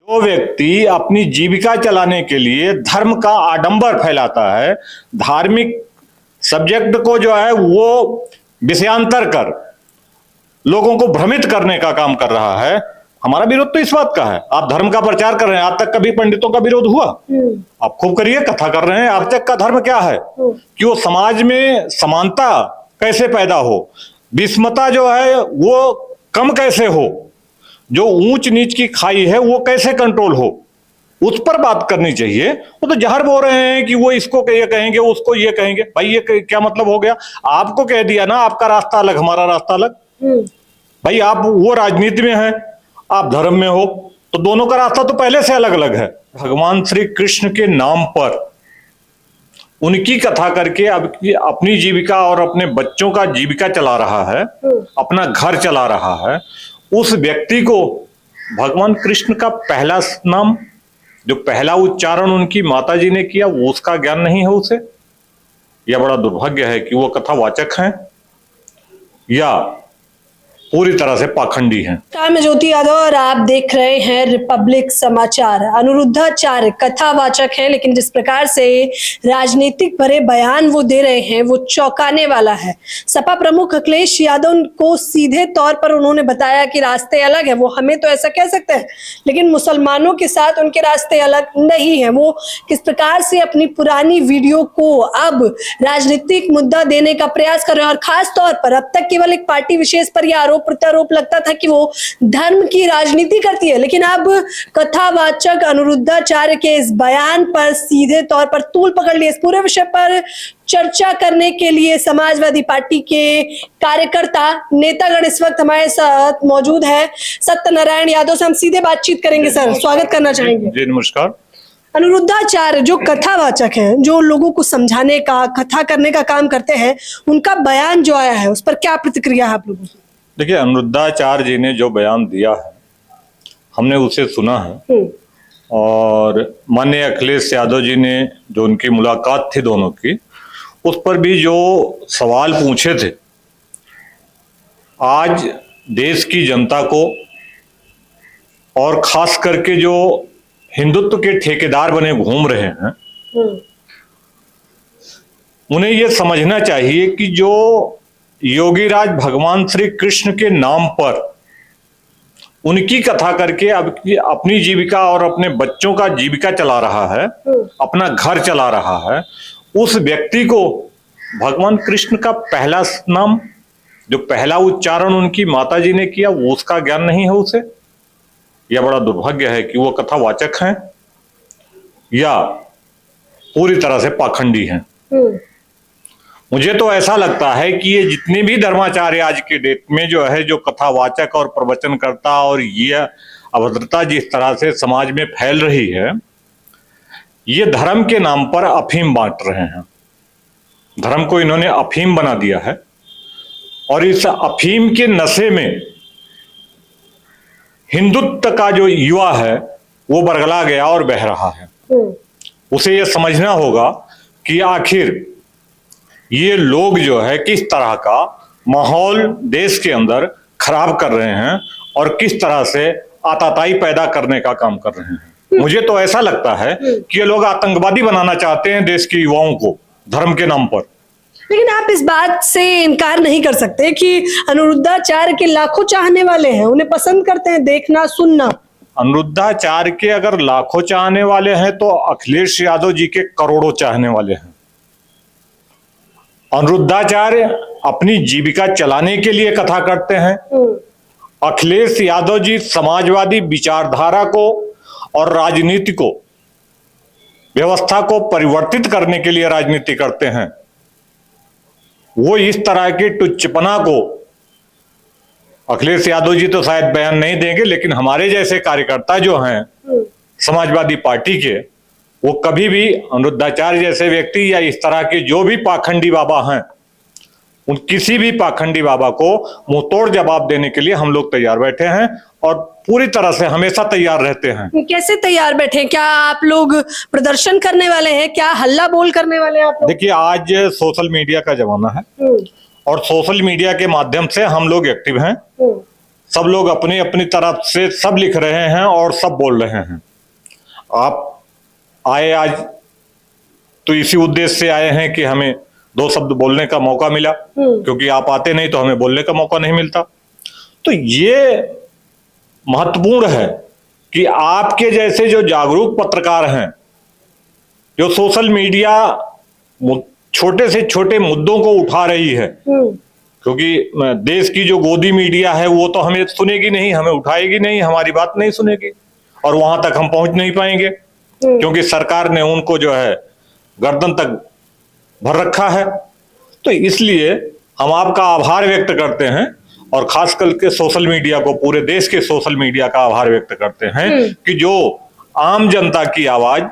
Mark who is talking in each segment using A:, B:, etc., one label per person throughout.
A: वो व्यक्ति अपनी जीविका चलाने के लिए धर्म का आडंबर फैलाता है, धार्मिक सब्जेक्ट को जो है वो विषयांतर कर लोगों को भ्रमित करने का काम कर रहा है। हमारा विरोध तो इस बात का है। आप धर्म का प्रचार कर रहे हैं, आज तक कभी पंडितों का विरोध हुआ? आप खूब करिए, कथा कर रहे हैं। अब तक का धर्म क्या है कि वो समाज में समानता कैसे पैदा हो, विषमता जो है वो कम कैसे हो, जो ऊंच नीच की खाई है वो कैसे कंट्रोल हो, उस पर बात करनी चाहिए। वो तो जहर बोल रहे हैं कि वो इसको ये कहेंगे, उसको ये कहेंगे। भाई ये क्या मतलब हो गया? आपको कह दिया ना, आपका रास्ता अलग, हमारा रास्ता अलग। भाई आप वो राजनीति में हैं, आप धर्म में हो, तो दोनों का रास्ता तो पहले से अलग अलग है। भगवान श्री कृष्ण के नाम पर उनकी कथा करके अब अपनी जीविका और अपने बच्चों का जीविका चला रहा है, अपना घर चला रहा है, उस व्यक्ति को भगवान कृष्ण का पहला नाम, जो पहला उच्चारण उनकी माताजी ने किया, वो उसका ज्ञान नहीं है उसे। यह बड़ा दुर्भाग्य है कि वो कथावाचक हैं या पूरी तरह से पाखंडी हैं।
B: मैं ज्योति यादव और आप देख रहे हैं रिपब्लिक समाचार। अनिरुद्धाचार्य कथावाचक हैं, लेकिन जिस प्रकार से राजनीतिक भरे बयान वो दे रहे हैं वो चौंकाने वाला है। सपा प्रमुख अखिलेश यादव को सीधे तौर पर उन्होंने बताया कि रास्ते अलग है। वो हमें तो ऐसा कह सकते हैं, लेकिन मुसलमानों के साथ उनके रास्ते अलग नहीं है। वो किस प्रकार से अपनी पुरानी वीडियो को अब राजनीतिक मुद्दा देने का प्रयास कर रहे हैं, और खास तौर पर अब तक केवल एक पार्टी विशेष पर यह प्रत्यारोप लगता था कि वो धर्म की राजनीति करती है, लेकिन अब कथावाचक अनिरुद्धाचार्य के इस बयान पर सीधे तौर पर तूल पकड़ लिया। इस पूरे विषय पर चर्चा करने के लिए समाजवादी पार्टी के कार्यकर्ता नेतागण इस वक्त हमारे साथ मौजूद है। सत्यनारायण यादव से हम सीधे बातचीत करेंगे। सर, स्वागत करना चाहेंगे।
A: जी नमस्कार।
B: अनिरुद्धाचार्य जो कथावाचक हैं, जो लोगों को समझाने का, कथा करने का काम करते हैं, उनका बयान जो आया है उस पर क्या प्रतिक्रिया है आप लोगों की?
A: देखिए, अनिरुद्धाचार्य जी ने जो बयान दिया है हमने उसे सुना है, और माननीय अखिलेश यादव जी ने जो उनकी मुलाकात थी दोनों की, उस पर भी जो सवाल पूछे थे, आज देश की जनता को और खास करके जो हिंदुत्व के ठेकेदार बने घूम रहे हैं, उन्हें यह समझना चाहिए कि जो योगीराज भगवान श्री कृष्ण के नाम पर उनकी कथा करके अब अपनी जीविका और अपने बच्चों का जीविका चला रहा है, अपना घर चला रहा है, उस व्यक्ति को भगवान कृष्ण का पहला नाम, जो पहला उच्चारण उनकी माताजी ने किया, वो उसका ज्ञान नहीं है उसे। यह बड़ा दुर्भाग्य है कि वो कथावाचक हैं या पूरी तरह से पाखंडी हैं। मुझे तो ऐसा लगता है कि ये जितने भी धर्माचार्य आज के डेट में जो है, जो कथावाचक और प्रवचनकर्ता, और ये अभद्रता जिस तरह से समाज में फैल रही है, ये धर्म के नाम पर अफीम बांट रहे हैं। धर्म को इन्होंने अफीम बना दिया है, और इस अफीम के नशे में हिंदुत्व का जो युवा है वो बरगला गया और बह रहा है। उसे ये समझना होगा कि आखिर ये लोग जो है किस तरह का माहौल देश के अंदर खराब कर रहे हैं और किस तरह से आतताई पैदा करने का काम कर रहे हैं। मुझे तो ऐसा लगता है कि ये लोग आतंकवादी बनाना चाहते हैं देश के युवाओं को धर्म के नाम पर।
B: लेकिन आप इस बात से इनकार नहीं कर सकते कि अनिरुद्धाचार्य के लाखों चाहने वाले हैं, उन्हें पसंद करते हैं देखना सुनना।
A: अनिरुद्धाचार्य के अगर लाखों चाहने वाले हैं तो अखिलेश यादव जी के करोड़ों चाहने वाले हैं। अनिरुद्धाचार्य अपनी जीविका चलाने के लिए कथा करते हैं। अखिलेश यादव जी समाजवादी विचारधारा को और राजनीति को, व्यवस्था को परिवर्तित करने के लिए राजनीति करते हैं। वो इस तरह की टुच्चपना को, अखिलेश यादव जी तो शायद बयान नहीं देंगे, लेकिन हमारे जैसे कार्यकर्ता जो हैं समाजवादी पार्टी के, वो कभी भी अनिरुद्धाचार्य जैसे व्यक्ति या इस तरह के जो भी पाखंडी बाबा हैं, उन किसी भी पाखंडी बाबा को मुंहतोड़ जवाब देने के लिए हम लोग तैयार बैठे हैं, और पूरी तरह से हमेशा तैयार रहते हैं।
B: कैसे तैयार बैठे? क्या आप लोग प्रदर्शन करने वाले हैं? क्या हल्ला बोल करने वाले हैं आप लोग?
A: देखिए, आज सोशल मीडिया का जमाना है, और सोशल मीडिया के माध्यम से हम लोग एक्टिव हैं। सब लोग अपनी अपनी तरफ से सब लिख रहे हैं और सब बोल रहे हैं। आप आए आज तो इसी उद्देश्य से आए हैं कि हमें दो शब्द बोलने का मौका मिला, क्योंकि आप आते नहीं तो हमें बोलने का मौका नहीं मिलता। तो ये महत्वपूर्ण है कि आपके जैसे जो जागरूक पत्रकार हैं, जो सोशल मीडिया छोटे से छोटे मुद्दों को उठा रही है, क्योंकि देश की जो गोदी मीडिया है वो तो हमें सुनेगी नहीं, हमें उठाएगी नहीं, हमारी बात नहीं सुनेगी और वहां तक हम पहुंच नहीं पाएंगे, क्योंकि सरकार ने उनको जो है गर्दन तक भर रखा है। तो इसलिए हम आपका आभार व्यक्त करते हैं और खास करके सोशल मीडिया को, पूरे देश के सोशल मीडिया का आभार व्यक्त करते हैं कि जो आम जनता की आवाज,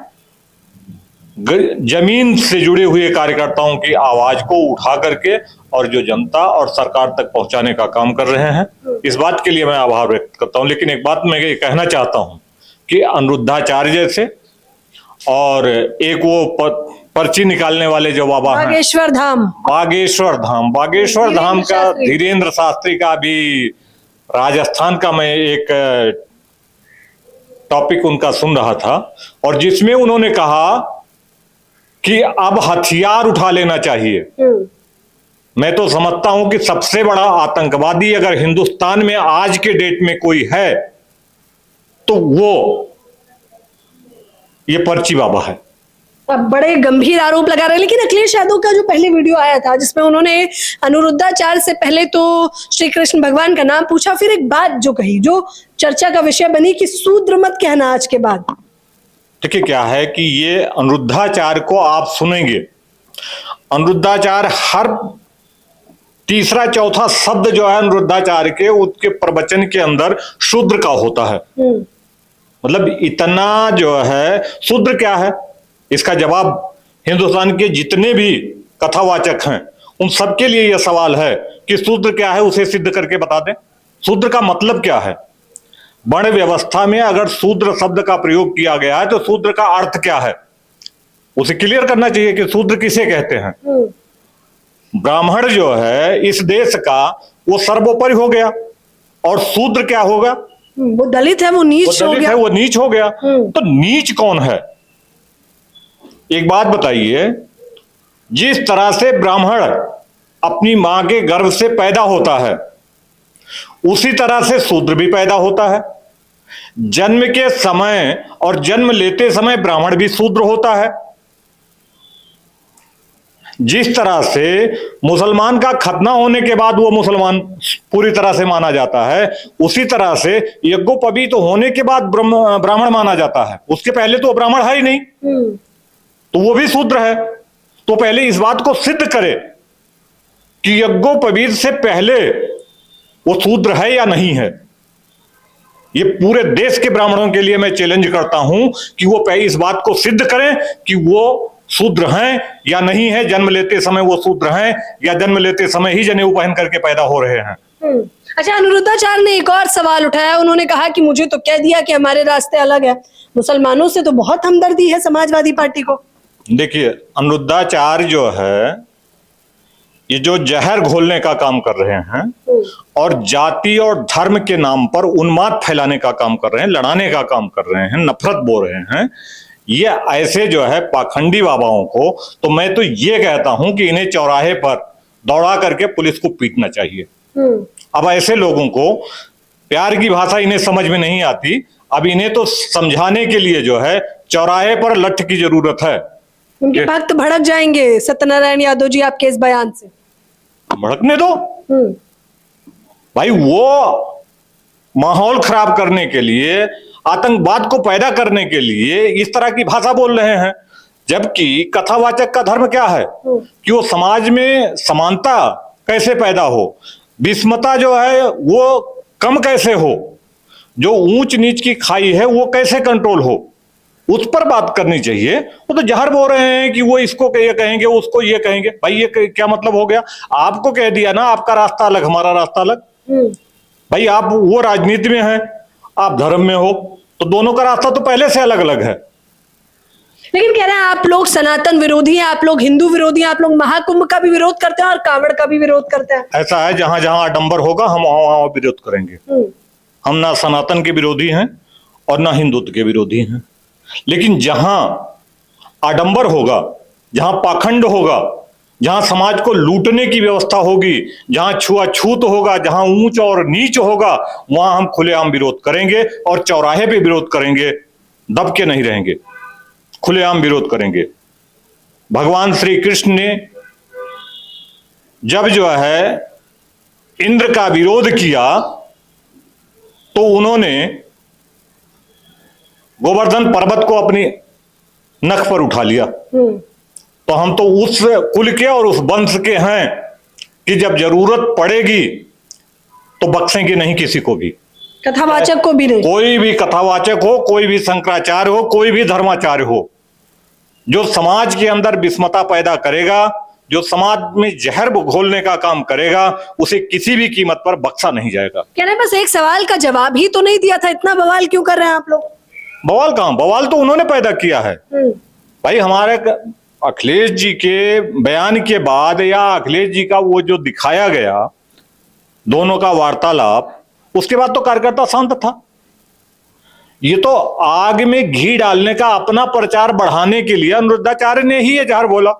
A: जमीन से जुड़े हुए कार्यकर्ताओं की आवाज को उठा करके और जो जनता और सरकार तक पहुंचाने का काम कर रहे हैं, इस बात के लिए मैं आभार व्यक्त करता हूं। लेकिन एक बात मैं ये कहना चाहता हूं कि अनिरुद्धाचार्य जैसे और एक वो पर्ची निकालने वाले जो बाबा हैं, बागेश्वर धाम का धीरेन्द्र शास्त्री का भी राजस्थान का मैं एक टॉपिक उनका सुन रहा था और जिसमें उन्होंने कहा कि अब हथियार उठा लेना चाहिए। मैं तो समझता हूं कि सबसे बड़ा आतंकवादी अगर हिंदुस्तान में आज के डेट में कोई है तो वो ये पर्ची बाबा है।
B: अब बड़े गंभीर आरोप लगा रहे हैं, लेकिन अखिलेश यादव का जो पहले वीडियो आया था जिसमें उन्होंने अनिरुद्धाचार्य से पहले तो श्री कृष्ण भगवान का नाम पूछा, फिर एक बात जो कही जो चर्चा का विषय बनी कि शूद्र मत कहना आज के बाद।
A: देखिए क्या है कि ये अनिरुद्धाचार्य को आप सुनेंगे, अनिरुद्धाचार्य हर तीसरा चौथा शब्द जो है अनिरुद्धाचार्य के उसके प्रवचन के अंदर शूद्र का होता है। मतलब इतना जो है, शूद्र क्या है इसका जवाब हिंदुस्तान के जितने भी कथावाचक हैं उन सबके लिए यह सवाल है कि शूद्र क्या है, उसे सिद्ध करके बता दें। शूद्र का मतलब क्या है? वर्ण व्यवस्था में अगर शूद्र शब्द का प्रयोग किया गया है तो शूद्र का अर्थ क्या है उसे क्लियर करना चाहिए कि शूद्र किसे कहते हैं। ब्राह्मण जो है इस देश का वो सर्वोपरि हो गया और शूद्र क्या होगा?
B: वो दलित है, वो नीच हो गया।
A: वो नीच हो गया। तो नीच कौन है? एक बात बताइए, जिस तरह से ब्राह्मण अपनी मां के गर्भ से पैदा होता है उसी तरह से शूद्र भी पैदा होता है। जन्म के समय और जन्म लेते समय ब्राह्मण भी शूद्र होता है। जिस तरह से मुसलमान का खतना होने के बाद वो मुसलमान पूरी तरह से माना जाता है, उसी तरह से यज्ञोपवीत होने के बाद ब्राह्मण माना जाता है। उसके पहले तो ब्राह्मण है ही नहीं, तो वो भी शूद्र है। तो पहले इस बात को सिद्ध करे कि यज्ञोपवीत से पहले वो शूद्र है या नहीं है। ये पूरे देश के ब्राह्मणों के लिए मैं चैलेंज करता हूं कि वो पहले इस बात को सिद्ध करें कि वो शूद्र हैं या नहीं है, जन्म लेते समय वो शूद्र हैं या जन्म लेते समय ही जनेऊ पहन करके पैदा हो रहे हैं।
B: अच्छा, अनिरुद्धाचार्य ने एक और सवाल उठाया। उन्होंने कहा कि मुझे तो कह दिया कि हमारे रास्ते अलग है, मुसलमानों से तो बहुत हमदर्दी है समाजवादी पार्टी को।
A: देखिए, अनिरुद्धाचार्य जो है ये जो जहर घोलने का काम कर रहे हैं और जाति और धर्म के नाम पर उन्माद फैलाने का काम कर रहे हैं, लड़ाने का काम कर रहे हैं, नफरत बो रहे हैं, ये ऐसे जो है पाखंडी बाबाओं को तो मैं तो ये कहता हूं कि इन्हें चौराहे पर दौड़ा करके पुलिस को पीटना चाहिए। अब ऐसे लोगों को प्यार की भाषा इन्हें समझ में नहीं आती, अब इन्हें तो समझाने के लिए जो है चौराहे पर लठ की जरूरत है।
B: उनके भक्त भड़क जाएंगे सत्यनारायण यादव जी आपके इस बयान से।
A: भड़कने दो भाई, वो माहौल खराब करने के लिए, आतंकवाद को पैदा करने के लिए इस तरह की भाषा बोल रहे हैं। जबकि कथावाचक का धर्म क्या है कि वो समाज में समानता कैसे पैदा हो, विषमता जो है वो कम कैसे हो, जो ऊंच नीच की खाई है वो कैसे कंट्रोल हो, उस पर बात करनी चाहिए। वो तो जहर बोल रहे हैं कि वो इसको ये कहेंगे, उसको ये कहेंगे। भाई ये क्या मतलब हो गया? आपको कह दिया ना आपका रास्ता अलग, हमारा रास्ता अलग। भाई आप वो राजनीति में हैं, आप धर्म में हो, तो दोनों का रास्ता तो पहले से अलग अलग है।
B: लेकिन कह रहे हैं आप लोग सनातन विरोधी हैं, आप लोग हिंदू विरोधी हैं, आप लोग महाकुंभ का भी विरोध करते हैं और कांवड़ का भी विरोध करते हैं।
A: ऐसा है, जहां जहां आडंबर होगा हम वहां वहां विरोध करेंगे। हम ना सनातन के विरोधी हैं और ना हिंदुत्व के विरोधी हैं, लेकिन जहां आडंबर होगा, जहां पाखंड होगा, जहां समाज को लूटने की व्यवस्था होगी, जहां छुआछूत होगा, जहां ऊंच और नीच होगा, वहां हम खुलेआम विरोध करेंगे और चौराहे पे विरोध करेंगे, दब के नहीं रहेंगे, खुलेआम विरोध करेंगे। भगवान श्री कृष्ण ने जब जो है इंद्र का विरोध किया तो उन्होंने गोवर्धन पर्वत को अपनी नख पर उठा लिया। तो हम तो उस कुल के और उस वंश के हैं कि जब जरूरत पड़ेगी तो बख्शेंगे नहीं किसी को भी,
B: कथावाचक को भी नहीं।
A: कोई भी कथावाचक हो, कोई भी शंकराचार्य हो, कोई भी धर्माचार्य हो, जो समाज के अंदर विषमता पैदा करेगा, जो समाज में जहर घोलने का काम करेगा, उसे किसी भी कीमत पर बख्शा नहीं जाएगा।
B: कह रहे हैं बस एक सवाल का जवाब ही तो नहीं दिया था, इतना बवाल क्यों कर रहे हैं आप लोग?
A: बवाल कहां, बवाल तो उन्होंने पैदा किया है भाई। हमारे अखिलेश जी के बयान के बाद या अखिलेश जी का वो जो दिखाया गया दोनों का वार्तालाप, उसके बाद तो कार्यकर्ता शांत था। ये तो आग में घी डालने का, अपना प्रचार बढ़ाने के लिए अनिरुद्धाचार्य ने ही ये जहर बोला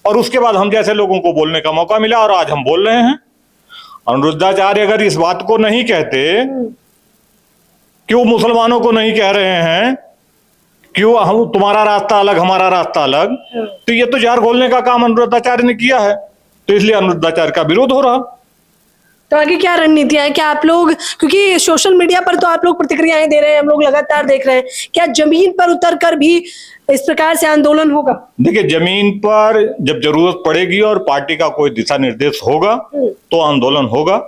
A: और उसके बाद हम जैसे लोगों को बोलने का मौका मिला और आज हम बोल रहे हैं। अनिरुद्धाचार्य अगर इस बात को नहीं कहते, क्यों मुसलमानों को नहीं कह रहे हैं, क्यों हम तुम्हारा रास्ता अलग हमारा रास्ता अलग, तो ये तो जहर घोलने का काम अनिरुद्धाचार्य ने किया है, तो इसलिए अनिरुद्धाचार्य का विरोध हो रहा।
B: तो आगे क्या रणनीतियां हैं? क्या आप लोग, क्योंकि सोशल मीडिया पर तो आप लोग प्रतिक्रियाएं दे रहे हैं, हम लोग लगातार देख रहे हैं, क्या जमीन पर उतर कर भी इस प्रकार से आंदोलन होगा? देखिए,
A: जमीन पर जब जरूरत पड़ेगी और पार्टी का कोई दिशा निर्देश होगा तो आंदोलन होगा।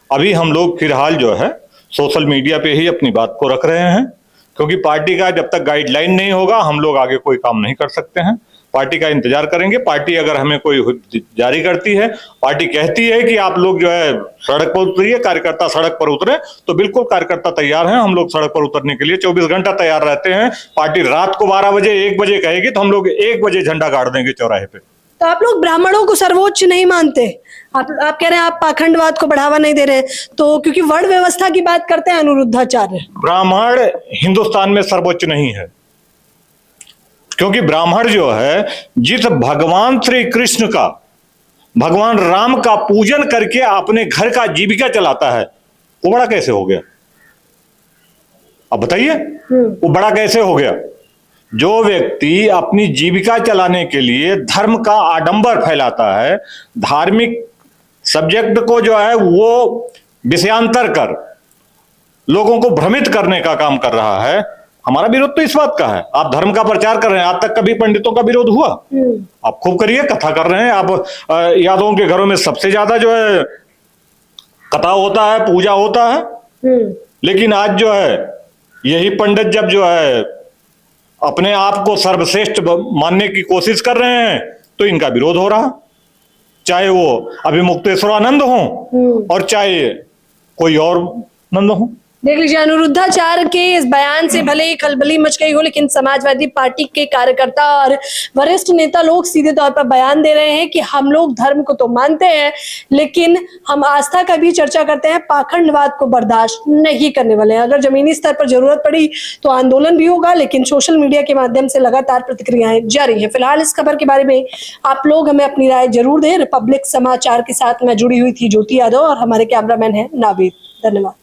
A: अभी हम लोग फिलहाल जो है सोशल मीडिया पे ही अपनी बात को रख रहे हैं, क्योंकि पार्टी का जब तक गाइडलाइन नहीं होगा हम लोग आगे कोई काम नहीं कर सकते हैं। पार्टी का इंतजार करेंगे। पार्टी अगर हमें कोई जारी करती है, पार्टी कहती है कि आप लोग जो है सड़क पर उतरिए, कार्यकर्ता सड़क पर उतरे, तो बिल्कुल कार्यकर्ता तैयार हैं। हम लोग सड़क पर उतरने के लिए 24 घंटा तैयार रहते हैं। पार्टी रात को 12 बजे 1 बजे कहेगी तो हम लोग 1 बजे झंडा गाड़ देंगे चौराहे पे।
B: तो आप लोग ब्राह्मणों को सर्वोच्च नहीं मानते? आप कह रहे हैं आप पाखंडवाद को बढ़ावा नहीं दे रहे, तो क्योंकि वर्ण व्यवस्था की बात करते हैं अनिरुद्धाचार्य।
A: ब्राह्मण हिंदुस्तान में सर्वोच्च नहीं है, क्योंकि ब्राह्मण जो है जिस भगवान श्री कृष्ण का, भगवान राम का पूजन करके अपने घर का जीविका चलाता है, वो बड़ा कैसे हो गया? अब बताइए, वो बड़ा कैसे हो गया? जो व्यक्ति अपनी जीविका चलाने के लिए धर्म का आडंबर फैलाता है, धार्मिक सब्जेक्ट को जो है वो विषयांतर कर लोगों को भ्रमित करने का काम कर रहा है, हमारा विरोध तो इस बात का है। आप धर्म का प्रचार कर रहे हैं, आज तक कभी पंडितों का विरोध हुआ? आप खूब करिए, कथा कर रहे हैं आप। यादवों के घरों में सबसे ज्यादा जो है कथा होता है, पूजा होता है, लेकिन आज जो है यही पंडित जब जो है अपने आप को सर्वश्रेष्ठ मानने की कोशिश कर रहे हैं तो इनका विरोध हो रहा, चाहे वो अभी मुक्तेश्वरानंद हो और चाहे कोई और नंद हो।
B: देख लीजिए, अनिरुद्धाचार्य के इस बयान से भले ही खलबली मच गई हो, लेकिन समाजवादी पार्टी के कार्यकर्ता और वरिष्ठ नेता लोग सीधे तौर पर बयान दे रहे हैं कि हम लोग धर्म को तो मानते हैं, लेकिन हम आस्था का भी चर्चा करते हैं, पाखंडवाद को बर्दाश्त नहीं करने वाले हैं। अगर जमीनी स्तर पर जरूरत पड़ी तो आंदोलन भी होगा, लेकिन सोशल मीडिया के माध्यम से लगातार प्रतिक्रियाएं जारी है। फिलहाल इस खबर के बारे में आप लोग हमें अपनी राय जरूर दें। रिपब्लिक समाचार के साथ मैं जुड़ी हुई थी ज्योति यादव और हमारे कैमरामैन है नावीद। धन्यवाद।